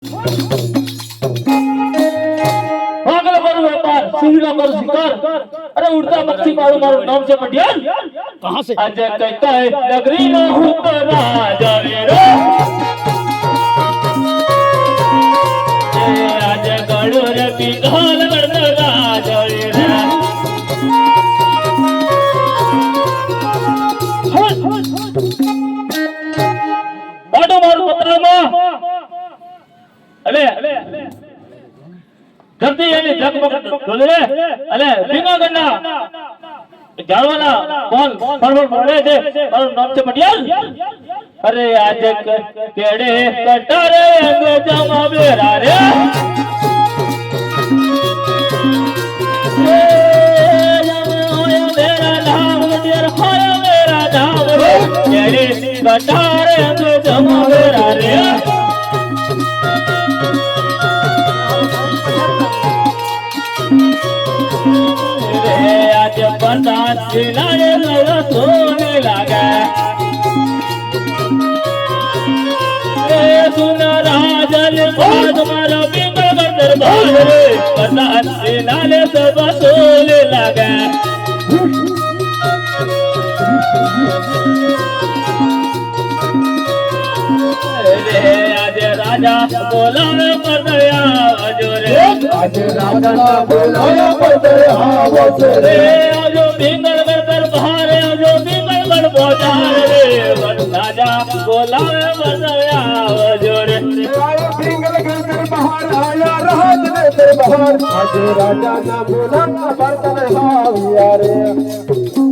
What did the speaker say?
पागल करो व्यापार, सिंगला करो शिकार। अरे उड़ता मच्छी मारो मारो नाम से पटियाल। कहाँ से? अजय कहता है नगरी ना हूँ तो राजा मेरा। अजय गढ़ो रे बिघाल गढ़ो राजा मेरा। बाटो मारो पत्रा माँ। अले जल्दी यानी जग पकड़ बोले अले बिना गन्ना जाड़वाना बोल फरफर बोले दे और नाम से पटियाल। अरे आज केड़े कटारे अंग जमा बेरा रे। मेरा नाम तेरा होया मेरा नाम रे। केड़े कटारे अंग जमा बेरा रे। आज बंदा सिलाए लगा सोने लगा। सुन राजन बाज मारा बिंगल कर दरबार रे। बंदा सिलाए सब सोने लगा। आज राजा बोलावे पर दया जोरे। आज राजा ना बोलाया पर दया रे। जो बिंगल कर दरबार जो बिंगल कर बाजार रे। राजा बोलावे पर दया जोरे। आया पिंगल कर बाहर आया राज ने दरबार। आज राजा ना बोला पर दया रे।